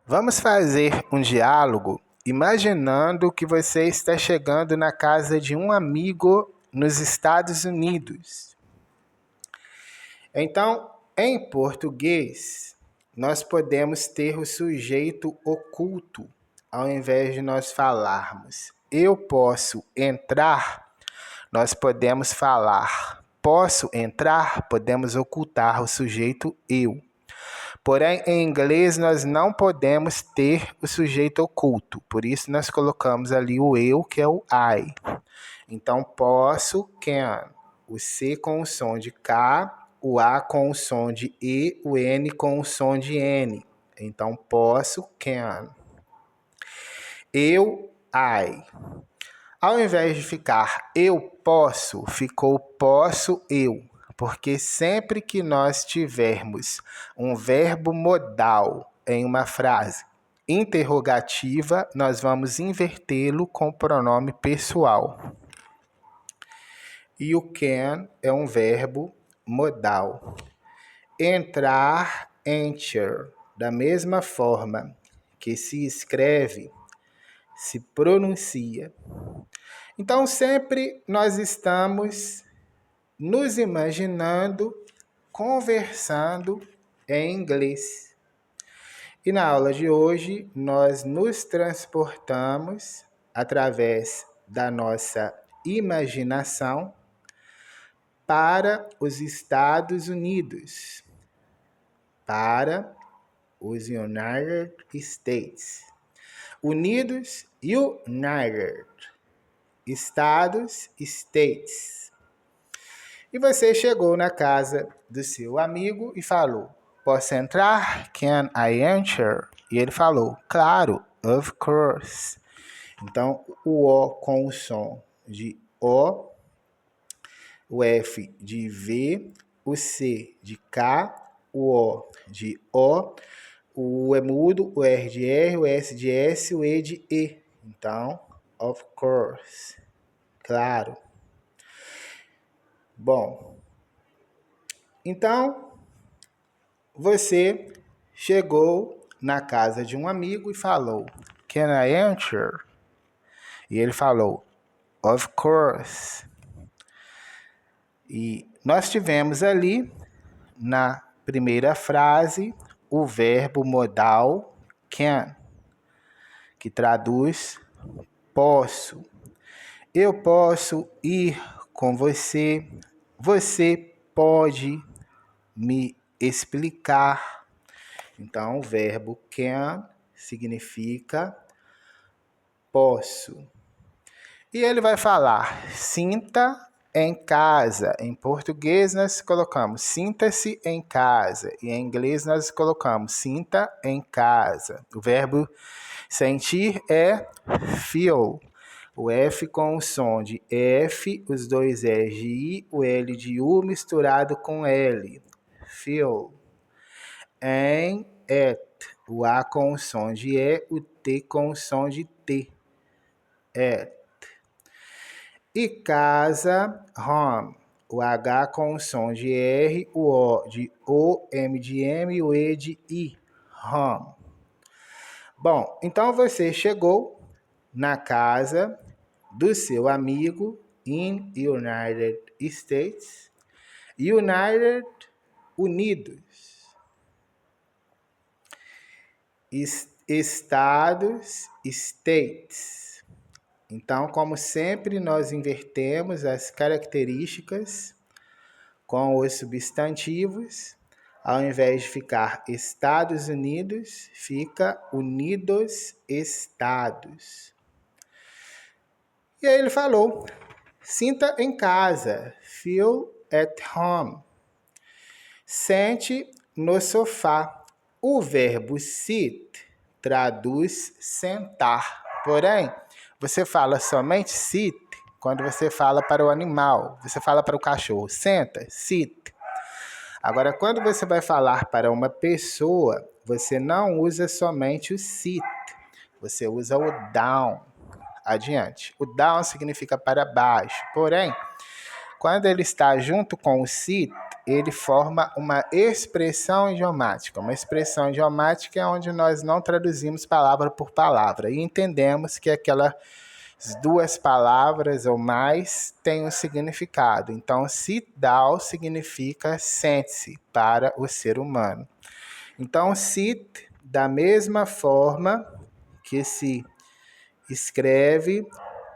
Vamos fazer um diálogo imaginando que você está chegando na casa de um amigo nos Estados Unidos. Então, em português, nós podemos ter o sujeito oculto, ao invés de nós falarmos eu posso entrar, nós podemos falar posso entrar, podemos ocultar o sujeito eu. Porém, em inglês, nós não podemos ter o sujeito oculto. Por isso, nós colocamos ali o eu, que é o I. Então, posso, can. O C com o som de K, o A com o som de E, o N com o som de N. Então, posso, can. Eu, I. Ao invés de ficar eu posso, ficou posso eu. Porque sempre que nós tivermos um verbo modal em uma frase interrogativa, nós vamos invertê-lo com o pronome pessoal. E o can é um verbo modal. Entrar, enter, da mesma forma que se escreve, se pronuncia. Então, sempre nós estamos nos imaginando, conversando em inglês. E na aula de hoje, nós nos transportamos através da nossa imaginação para os Estados Unidos, para os United States. Unidos, United. Estados, States. E você chegou na casa do seu amigo e falou, posso entrar? Can I enter? E ele falou, claro, of course. Então, o O com o som de O, o F de V, o C de K, o O de O é mudo, o R de R, o S de S, o E de E. Então, of course. Claro. Bom, então você chegou na casa de um amigo e falou, can I enter? E ele falou, of course. E nós tivemos ali, na primeira frase, o verbo modal can, que traduz posso. Eu posso ir com você, você pode me explicar. Então, o verbo can significa posso. E ele vai falar, sinta em casa. Em português nós colocamos sinta-se em casa. E em inglês nós colocamos sinta em casa. O verbo sentir é feel. O F com o som de F, os dois R's de I, o L de U misturado com L. Feel. Em, at. O A com o som de E, o T com o som de T. At. E casa, home. O H com o som de R, o O de O, M de M e o E de I. Home. Bom, então você chegou na casa do seu amigo in United States. United, unidos. Estados, states. Então, como sempre, nós invertemos as características com os substantivos. Ao invés de ficar Estados Unidos, fica Unidos Estados. E aí ele falou, sinta em casa, feel at home. Sente no sofá. O verbo sit traduz sentar. Porém, você fala somente sit quando você fala para o animal. Você fala para o cachorro, senta, sit. Agora, quando você vai falar para uma pessoa, você não usa somente o sit. Você usa o down. Adiante. O down significa para baixo. Porém, quando ele está junto com o sit, ele forma uma expressão idiomática. Uma expressão idiomática é onde nós não traduzimos palavra por palavra e entendemos que aquelas duas palavras ou mais têm um significado. Então, sit down significa sente-se para o ser humano. Então, sit, da mesma forma que se escreve,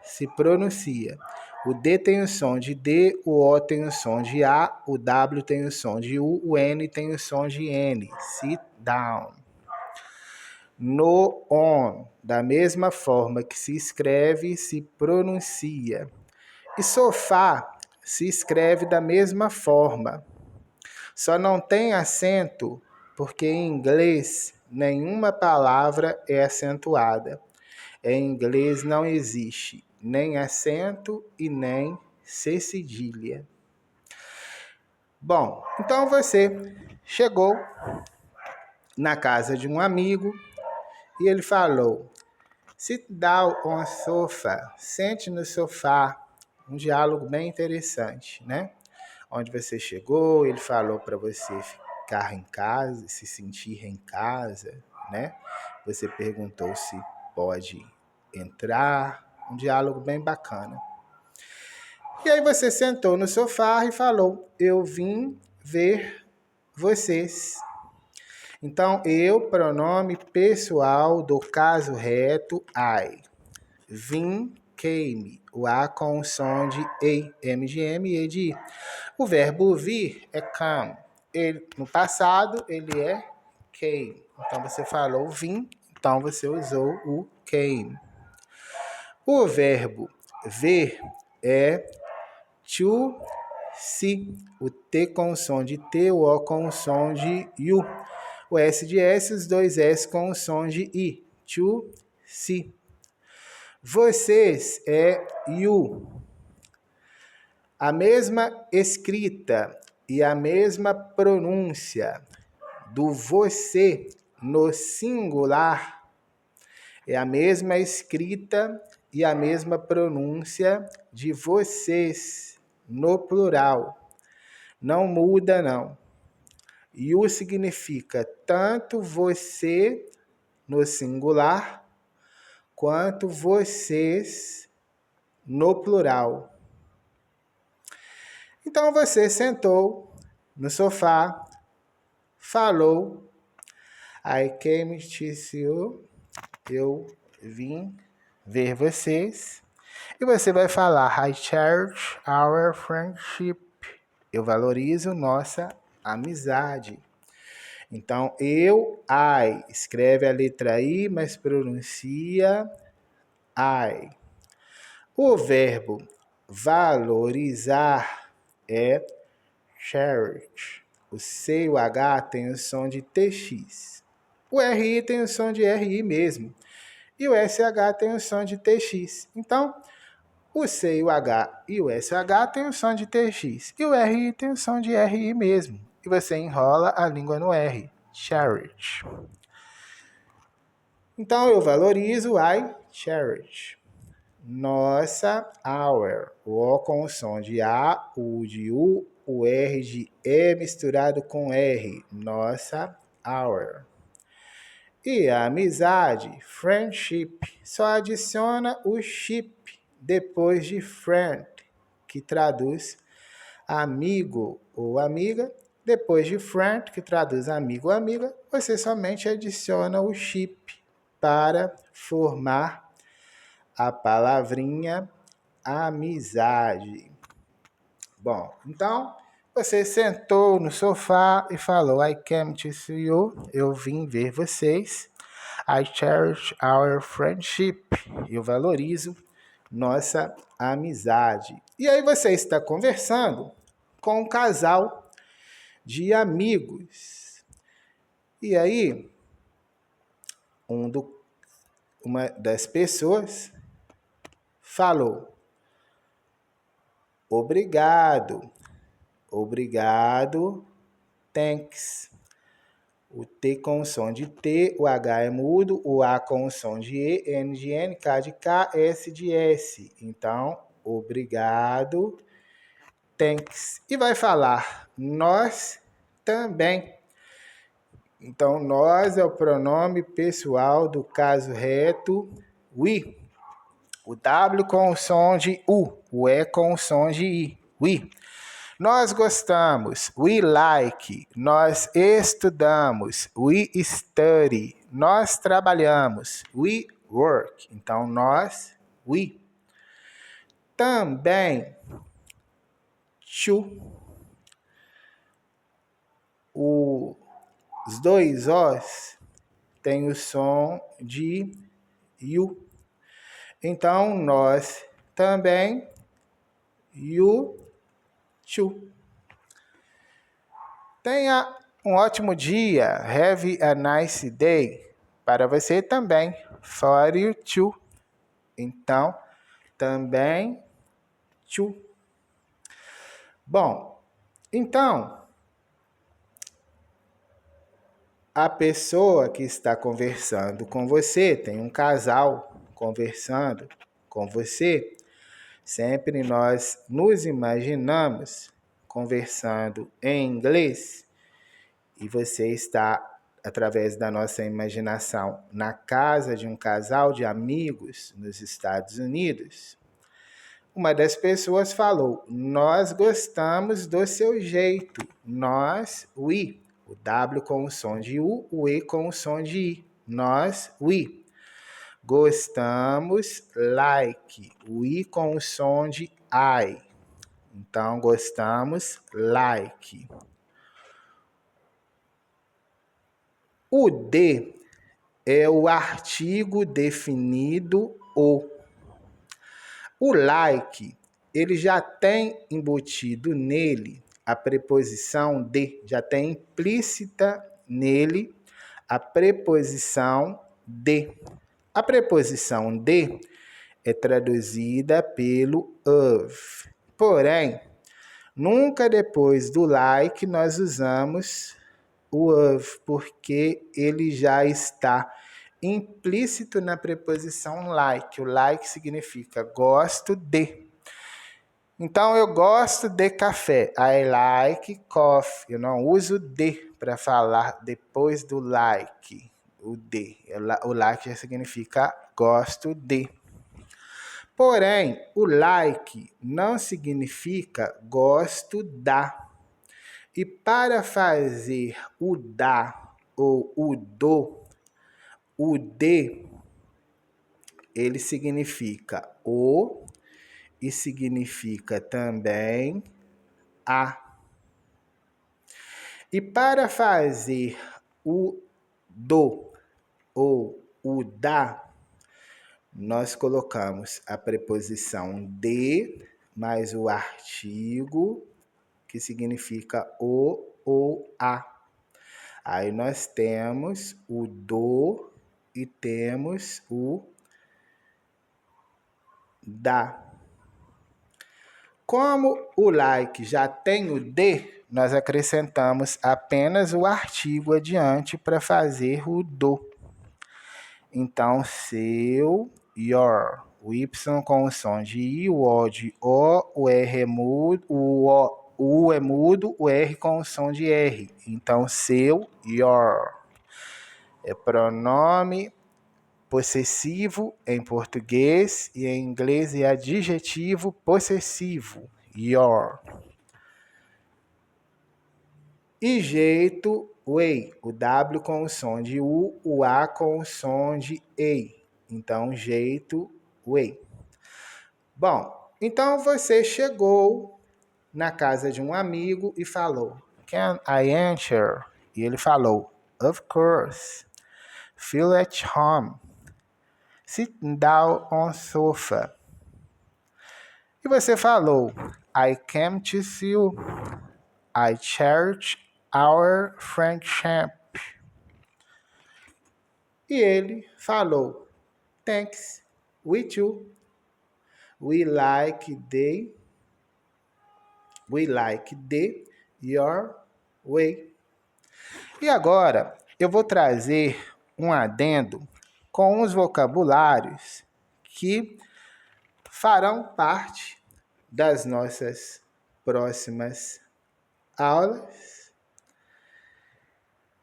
se pronuncia. O D tem o som de D, o O tem o som de A, o W tem o som de U, o N tem o som de N. Sit down. No, on, da mesma forma que se escreve, se pronuncia. E sofá se escreve da mesma forma. Só não tem acento porque em inglês nenhuma palavra é acentuada. Em inglês não existe nem acento e nem cedilha. Bom, então você chegou na casa de um amigo e ele falou: sit down on sofa, sente no sofá. Um diálogo bem interessante, né? Onde você chegou, ele falou para você ficar em casa, se sentir em casa, né? Você perguntou se pode entrar, um diálogo bem bacana. E aí você sentou no sofá e falou: eu vim ver vocês. Então, eu, pronome pessoal do caso reto, I. Vim, came, o A com o som de E, M de M e E de I. O verbo vir é come. Ele, no passado, ele é came. Então, você falou vim, então você usou o came. O verbo ver é to see. O T com o som de T, o O com o som de U. O S de S, os dois S com o som de I. To see. Vocês é you. A mesma escrita e a mesma pronúncia do você no singular é a mesma escrita e a mesma pronúncia de vocês no plural. Não muda, não. You significa tanto você no singular quanto vocês no plural. Então você sentou no sofá, falou: I came to see you. Eu vim ver vocês. E você vai falar: I cherish our friendship. Eu valorizo nossa amizade. Então, I, escreve a letra I, mas pronuncia I. O verbo valorizar é cherish. O C e o H tem o som de TX. O RI tem o som de RI mesmo. E o SH tem o som de TX. Então, o C, o H e o SH tem o som de TX. E o RI tem o som de RI mesmo. E você enrola a língua no R. Cherish. Então, eu valorizo, I cherish. Nossa, our. O O com o som de A, o U de U, o R de E misturado com R. Nossa, our. E a amizade, friendship, só adiciona o ship depois de friend, que traduz amigo ou amiga. Depois de friend, que traduz amigo ou amiga, você somente adiciona o ship para formar a palavrinha amizade. Bom, então você sentou no sofá e falou: I came to see you. Eu vim ver vocês. I cherish our friendship. Eu valorizo nossa amizade. E aí você está conversando com um casal de amigos. E aí, uma das pessoas falou: obrigado, obrigado, thanks. O T com o som de T, o H é mudo, o A com o som de E, N de N, K de K, S de S. Então, obrigado, thanks. E vai falar nós também. Então, nós é o pronome pessoal do caso reto we. O W com o som de U, o E com o som de I. We. Nós gostamos, we like. Nós estudamos, we study. Nós trabalhamos, we work. Então, nós, we. Também, to. Os dois Os têm o som de U. Então, nós também, you too. Tenha um ótimo dia. Have a nice day. Para você também. For you too. Então, também, too. Bom, então, a pessoa que está conversando com você, tem um casal conversando com você, sempre nós nos imaginamos conversando em inglês e você está, através da nossa imaginação, na casa de um casal de amigos nos Estados Unidos. Uma das pessoas falou, nós gostamos do seu jeito. Nós, we. O W com o som de U, o E com o som de I. Nós, we. Gostamos, like. O I com o som de I. Então, gostamos, like. O D é o artigo definido o. O like, ele já tem embutido nele a preposição de, já tem implícita nele a preposição de. A preposição de é traduzida pelo of. Porém, nunca depois do like nós usamos o of, porque ele já está implícito na preposição like. O like significa gosto de. Então, eu gosto de café. I like coffee. Eu não uso de para falar depois do like. O de. O like já significa gosto de. Porém, o like não significa gosto da. E para fazer o da ou o do, o de, ele significa o e significa também a. E para fazer o do ou o da, nós colocamos a preposição de mais o artigo, que significa o ou a. Aí nós temos o do e temos o da. Como o like já tem o de, nós acrescentamos apenas o artigo adiante para fazer o do. Então, seu, your. O Y com o som de I, o O de O R é mudo, o U é mudo, o R com o som de R. Então, seu, your. É pronome possessivo em português e em inglês é adjetivo possessivo, your. E jeito, way. O W com o som de U, o A com o som de E. Então, jeito, way. Bom, então você chegou na casa de um amigo e falou, can I enter? E ele falou, of course. Feel at home. Sit down on sofa. E você falou, I came to see you. I cherish our friendship. E ele falou, thanks, we too. We like the your way. E agora eu vou trazer um adendo com os vocabulários que farão parte das nossas próximas aulas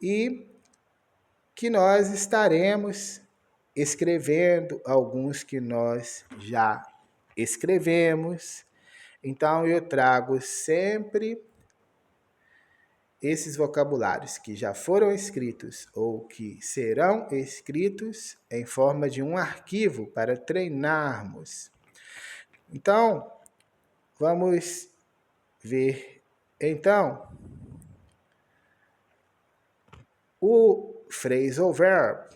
e que nós estaremos escrevendo alguns que nós já escrevemos. Então, eu trago sempre esses vocabulários que já foram escritos ou que serão escritos em forma de um arquivo para treinarmos. Então, vamos ver então o phrasal verb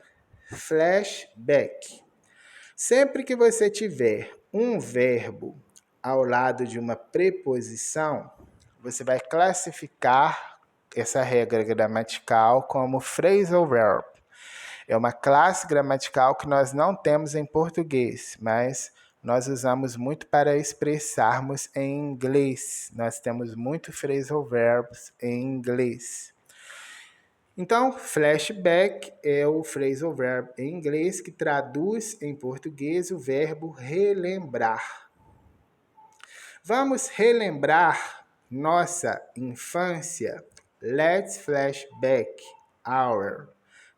flashback. Sempre que você tiver um verbo ao lado de uma preposição, você vai classificar essa regra gramatical como phrasal verb. É uma classe gramatical que nós não temos em português, mas nós usamos muito para expressarmos em inglês. Nós temos muito phrasal verbs em inglês. Então, flashback é o phrasal verb em inglês que traduz em português o verbo relembrar. Vamos relembrar nossa infância. Let's flash back our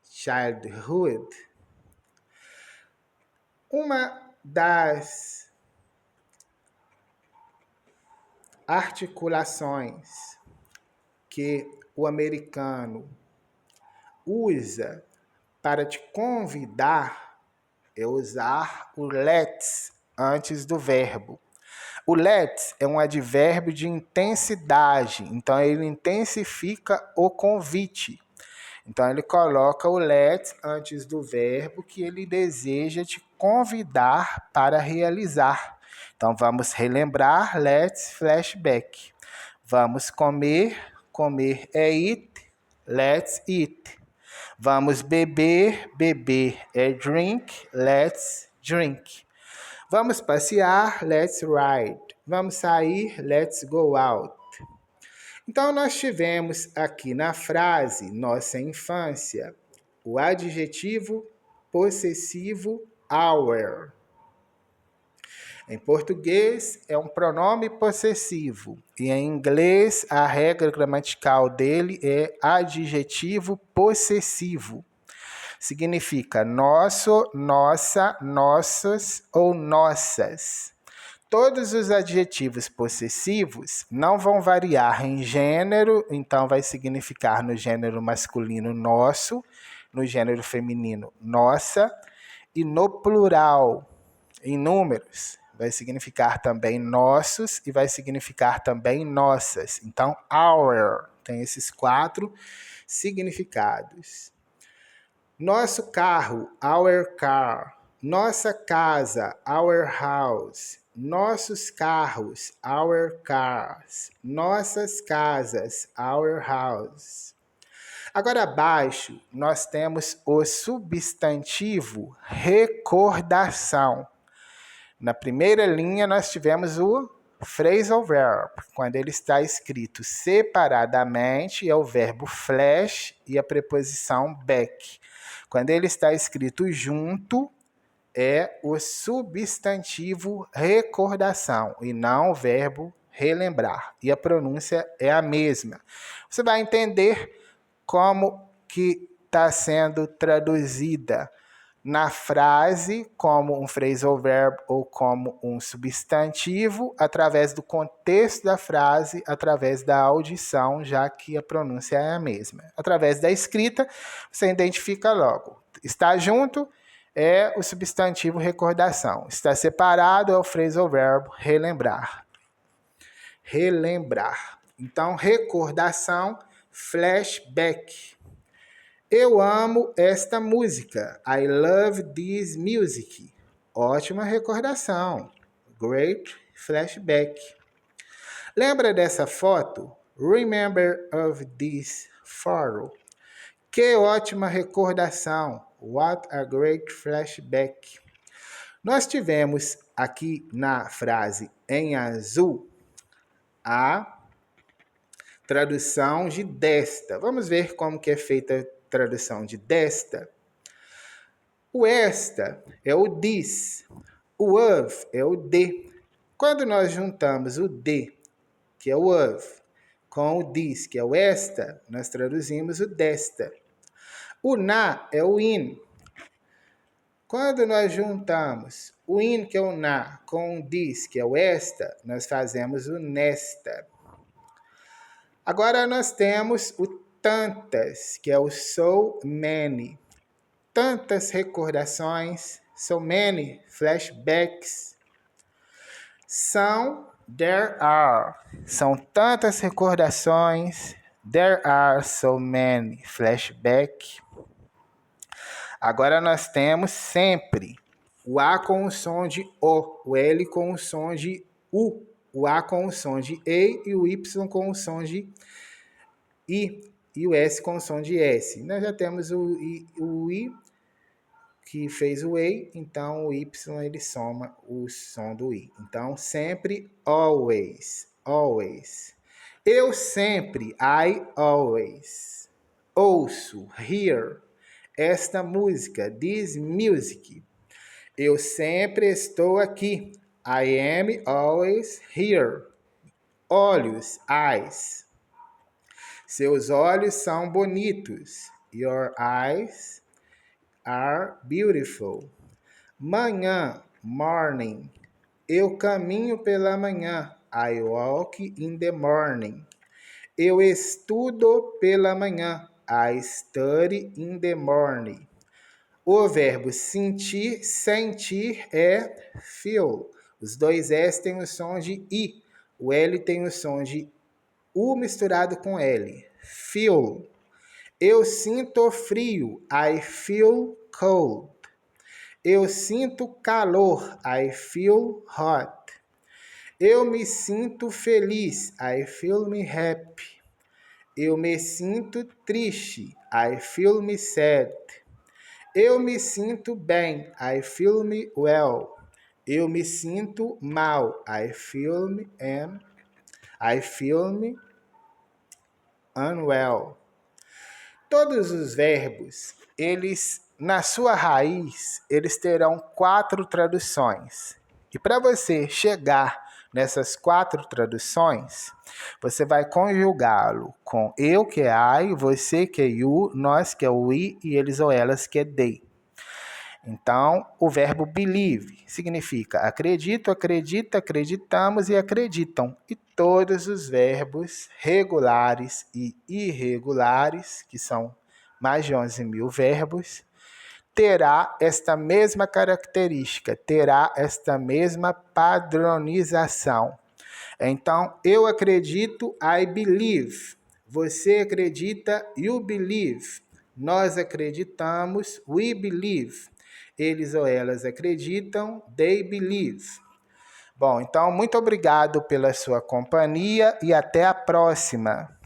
childhood. Uma das articulações que o americano usa para te convidar é usar o let's antes do verbo. O let's é um advérbio de intensidade, então ele intensifica o convite. Então ele coloca o let's antes do verbo que ele deseja te convidar para realizar. Então vamos relembrar, let's flashback. Vamos comer, comer é eat, let's eat. Vamos beber, beber é drink, let's drink. Vamos passear, let's ride. Vamos sair, let's go out. Então, nós tivemos aqui na frase nossa infância o adjetivo possessivo our. Em português, é um pronome possessivo. E em inglês, a regra gramatical dele é adjetivo possessivo. Significa nosso, nossa, nossos ou nossas. Todos os adjetivos possessivos não vão variar em gênero, então vai significar no gênero masculino nosso, no gênero feminino nossa, e no plural, em números, vai significar também nossos e vai significar também nossas. Então, our tem esses 4 significados. Nosso carro, our car. Nossa casa, our house. Nossos carros, our cars. Nossas casas, our house. Agora abaixo, nós temos o substantivo recordação. Na primeira linha, nós tivemos o phrasal verb. Quando ele está escrito separadamente, é o verbo flash e a preposição back. Quando ele está escrito junto, é o substantivo recordação e não o verbo relembrar. E a pronúncia é a mesma. Você vai entender como que está sendo traduzida na frase como um phrasal verb ou como um substantivo, através do contexto da frase, através da audição, já que a pronúncia é a mesma. Através da escrita, você identifica logo. Está junto é o substantivo recordação. Está separado é o phrasal verb relembrar. Relembrar. Então, recordação, flashback. Eu amo esta música. I love this music. Ótima recordação. Great flashback. Lembra dessa foto? Remember of this photo. Que ótima recordação. What a great flashback. Nós tivemos aqui na frase em azul a tradução de desta. Vamos ver como que é feita a tradução de desta. O esta é o this. O of é o de. Quando nós juntamos o de que é o of. Com o this, que é o esta, nós traduzimos o desta. O na é o in. Quando nós juntamos o in, que é o na, com o this, que é o esta, nós fazemos o nesta. Agora nós temos o tantas, que é o so many. Tantas recordações, so many flashbacks. There are. São tantas recordações. There are so many flashbacks. Agora nós temos sempre o A com o som de O, o L com o som de U, o A com o som de E e o Y com o som de I e o S com o som de S. Nós já temos o I que fez o E, então o Y ele soma o som do I. Então sempre always, always. Eu sempre, I always, ouço, hear, esta música, this music. Eu sempre estou aqui. I am always here. Olhos, eyes. Seus olhos são bonitos. Your eyes are beautiful. Manhã, morning. Eu caminho pela manhã. I walk in the morning. Eu estudo pela manhã. I study in the morning. O verbo sentir é feel. Os dois S têm o som de I. O L tem o som de U misturado com L. Feel. Eu sinto frio. I feel cold. Eu sinto calor. I feel hot. Eu me sinto feliz. I feel me happy. Eu me sinto triste. I feel me sad. Eu me sinto bem. I feel me well. Eu me sinto mal. I feel me unwell. Todos os verbos, eles, na sua raiz, eles terão 4 traduções. E para você chegar nessas 4 traduções, você vai conjugá-lo com eu, que é I, você, que é you, nós, que é we, e eles ou elas, que é they. Então, o verbo believe significa acredito, acredita, acreditamos e acreditam. E todos os verbos regulares e irregulares, que são mais de 11 mil verbos, terá esta mesma característica, terá esta mesma padronização. Então, eu acredito, I believe. Você acredita, you believe. Nós acreditamos, we believe. Eles ou elas acreditam, they believe. Bom, então, muito obrigado pela sua companhia e até a próxima.